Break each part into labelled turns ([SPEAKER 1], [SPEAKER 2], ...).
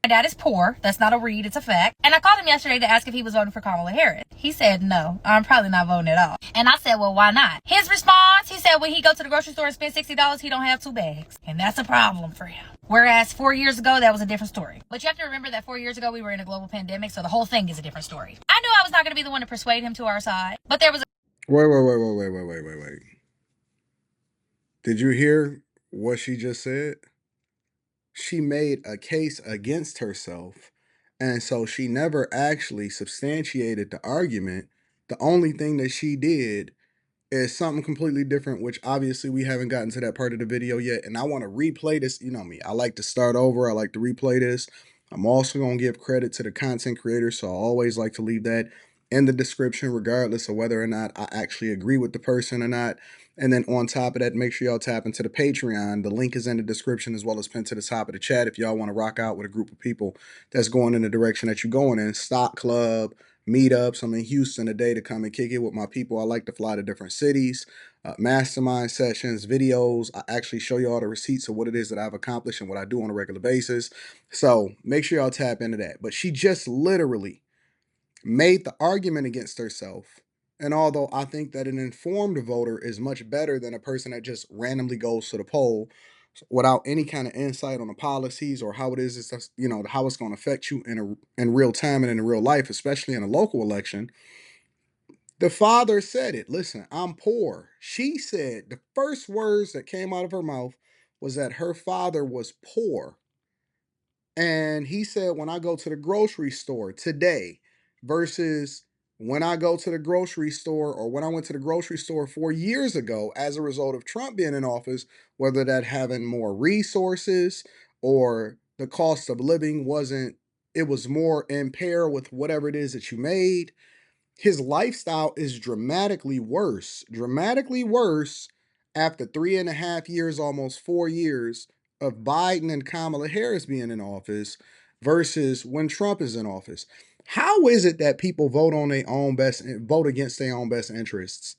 [SPEAKER 1] My dad is poor. That's not a read, it's a fact. And I called him yesterday to ask if he was voting for Kamala Harris. He said, no, I'm probably not voting at all. And I said, well, why not? His response, he said when he go to the grocery store and spend $60, he don't have 2 bags. And that's a problem for him. Whereas 4 years ago, that was a different story. But you have to remember that 4 years ago, we were in a global pandemic, so the whole thing is a different story. I knew I was not going to be the one to persuade him to our side, but there was a...
[SPEAKER 2] Wait. Did you hear what she just said? She made a case against herself, and so she never actually substantiated the argument. The only thing that she did is something completely different, which obviously we haven't gotten to that part of the video yet. And I want to replay this. You know me, I like to start over. I like to replay this. I'm also going to give credit to the content creator. So I always like to leave that in the description, regardless of whether or not I actually agree with the person or not. And then on top of that, make sure y'all tap into the Patreon. The link is in the description as well as pinned to the top of the chat. If y'all want to rock out with a group of people that's going in the direction that you're going in, Stock Club, meetups. I'm in Houston today to come and kick it with my people. I like to fly to different cities, mastermind sessions, videos. I actually show you all the receipts of what it is that I've accomplished and what I do on a regular basis. So make sure y'all tap into that. But she just literally made the argument against herself. And although I think that an informed voter is much better than a person that just randomly goes to the poll without any kind of insight on the policies or how it is, it's, you know, how it's going to affect you in real time and in real life, especially in a local election. The father said it. Listen, I'm poor. She said the first words that came out of her mouth was that her father was poor. And he said, when I go to the grocery store today versus when I go to the grocery store or when I went to the grocery store 4 years ago as a result of Trump being in office, whether that having more resources or the cost of living wasn't, it was more in pair with whatever it is that you made. His lifestyle is dramatically worse after 3.5 years, almost 4 years of Biden and Kamala Harris being in office versus when Trump is in office. How is it that people vote against their own best interests?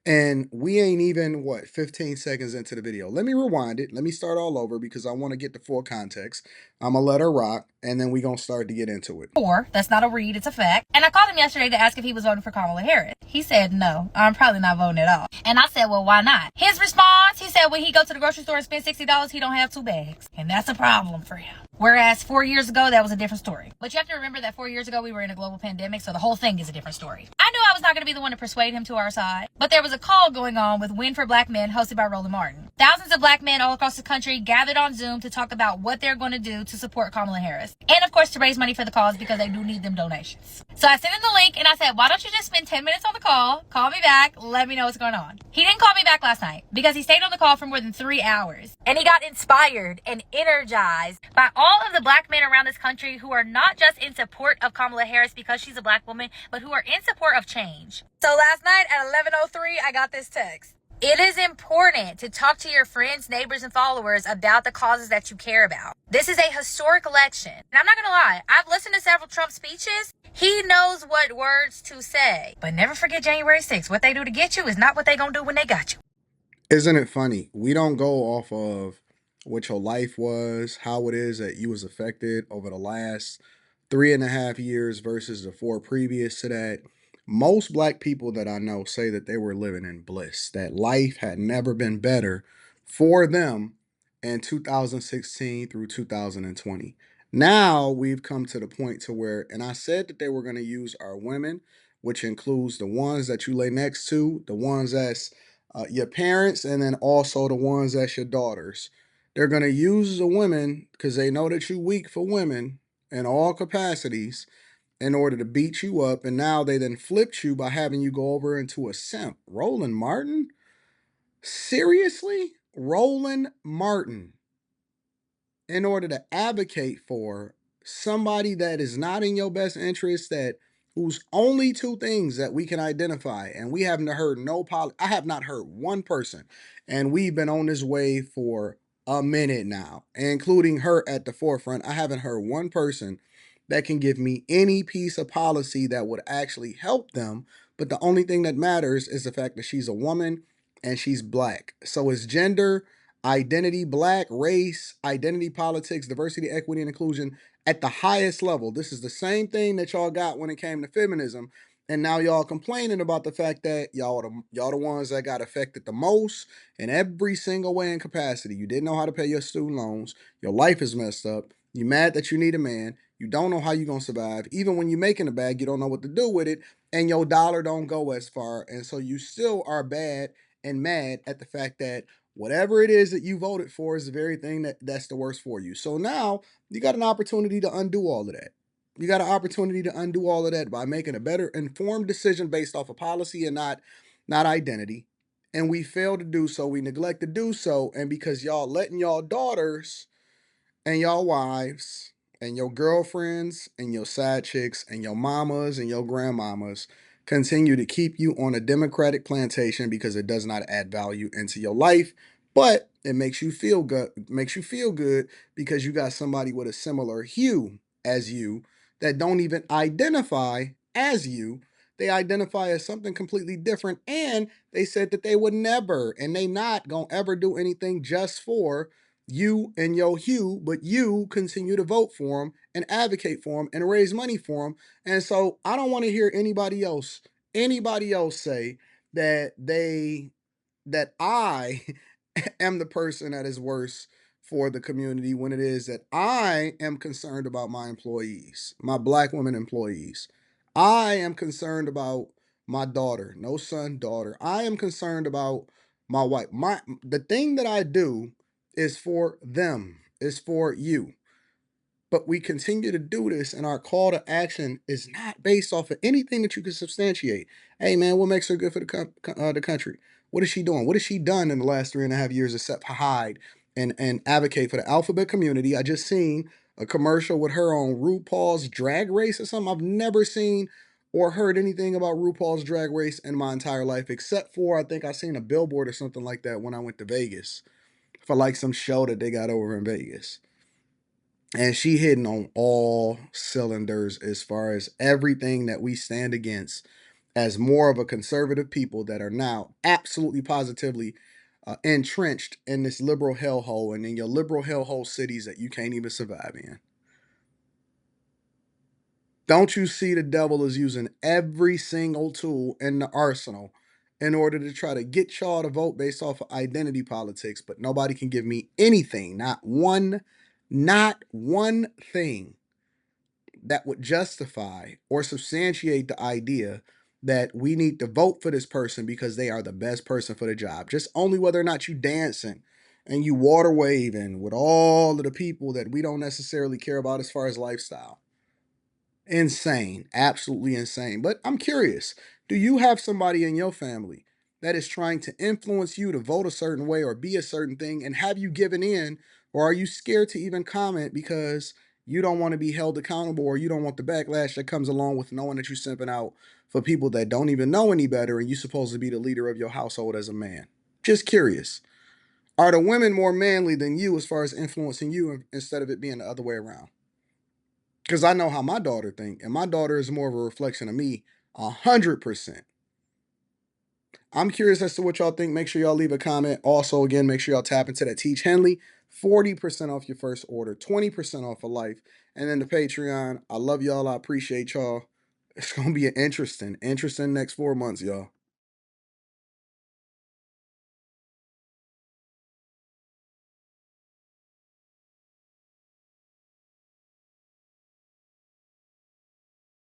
[SPEAKER 2] And we ain't even, 15 seconds into the video. Let me rewind it. Let me start all over because I want to get the full context. I'm going to let her rock, and then we're going to start to get into it.
[SPEAKER 1] Poor. That's not a read, it's a fact. And I called him yesterday to ask if he was voting for Kamala Harris. He said, no, I'm probably not voting at all. And I said, well, why not? His response, he said when he go to the grocery store and spend $60, he don't have 2 bags. And that's a problem for him. Whereas 4 years ago, that was a different story. But you have to remember that 4 years ago, we were in a global pandemic, so the whole thing is a different story. I knew I was not going to be the one to persuade him to our side, but there was a call going on with Win for Black Men hosted by Roland Martin. Thousands of black men all across the country gathered on Zoom to talk about what they're going to do to support Kamala Harris. And of course, to raise money for the cause because they do need them donations. So I sent him the link and I said, why don't you just spend 10 minutes on the call me back, let me know what's going on. He didn't call me back last night because he stayed on the call for more than 3 hours. And he got inspired and energized by all of the black men around this country who are not just in support of Kamala Harris because she's a black woman, but who are in support of change. So last night at 11:03, I got this text. It is important to talk to your friends, neighbors, and followers about the causes that you care about. This is a historic election. And I'm not going to lie, I've listened to several Trump speeches. He knows what words to say. But never forget January 6th. What they do to get you is not what they going to do when they got you.
[SPEAKER 2] Isn't it funny? We don't go off of what your life was, how it is that you was affected over the last 3.5 years versus the 4 previous to that. Most black people that I know say that they were living in bliss, that life had never been better for them in 2016 through 2020. Now we've come to the point to where, and I said that they were going to use our women, which includes the ones that you lay next to, the ones that's your parents, and then also the ones that's your daughters. They're going to use the women because they know that you're weak for women in all capacities in order to beat you up. And now they then flipped you by having you go over into a simp. Roland Martin? Seriously? Roland Martin. In order to advocate for somebody that is not in your best interest, that whose only 2 things that we can identify, and we haven't heard I have not heard one person, and we've been on this wave for a minute now, including her at the forefront. I haven't heard one person that can give me any piece of policy that would actually help them. But the only thing that matters is the fact that she's a woman and she's black. So it's gender. identity, black, race, identity politics, diversity, equity, and inclusion at the highest level. This is the same thing that y'all got when it came to feminism. And now y'all complaining about the fact that y'all the ones that got affected the most in every single way and capacity. You didn't know how to pay your student loans. Your life is messed up. You mad that you need a man. You don't know how you're going to survive. Even when you're making a bag, you don't know what to do with it. And your dollar don't go as far. And so you still are bad and mad at the fact that whatever it is that you voted for is the very thing that's the worst for you. So now you got an opportunity to undo all of that. You got an opportunity to undo all of that by making a better informed decision based off of policy and not identity. And we fail to do so. We neglect to do so. And because y'all letting y'all daughters and y'all wives and your girlfriends and your side chicks and your mamas and your grandmamas continue to keep you on a democratic plantation because it does not add value into your life, but it makes you feel good because you got somebody with a similar hue as you that don't even identify as you. They identify as something completely different, and they said that they would never and they not gonna ever do anything just for you and your hue, but you continue to vote for them and advocate for them and raise money for them. And so I don't want to hear anybody else say that I am the person that is worse for the community when it is that I am concerned about my employees, my black women employees. I am concerned about my daughter, no son, daughter. I am concerned about my wife. The thing that I do is for them, is for you. But we continue to do this, and our call to action is not based off of anything that you can substantiate. Hey, man, what makes her good for the country? What is she doing? What has she done in the last 3.5 years except hide and advocate for the alphabet community? I just seen a commercial with her on RuPaul's Drag Race or something. I've never seen or heard anything about RuPaul's Drag Race in my entire life, except for I think I seen a billboard or something like that when I went to Vegas for like some show that they got over in Vegas. And she hitting on all cylinders as far as everything that we stand against as more of a conservative people that are now absolutely positively entrenched in this liberal hellhole and in your liberal hellhole cities that you can't even survive in. Don't you see the devil is using every single tool in the arsenal in order to try to get y'all to vote based off of identity politics, but nobody can give me anything, not one thing that would justify or substantiate the idea that we need to vote for this person because they are the best person for the job. Just only whether or not you dancing and you water waving with all of the people that we don't necessarily care about as far as lifestyle. Insane, absolutely insane. But I'm curious, do you have somebody in your family that is trying to influence you to vote a certain way or be a certain thing? And have you given in, or are you scared to even comment because you don't want to be held accountable or you don't want the backlash that comes along with knowing that you're simping out for people that don't even know any better and you're supposed to be the leader of your household as a man? Just curious. Are the women more manly than you as far as influencing you instead of it being the other way around? Because I know how my daughter think, and my daughter is more of a reflection of me, 100%. I'm curious as to what y'all think. Make sure y'all leave a comment. Also, again, make sure y'all tap into that Teach Henley. 40% off your first order, 20% off for life. And then the Patreon. I love y'all. I appreciate y'all. It's going to be an interesting next 4 months, y'all.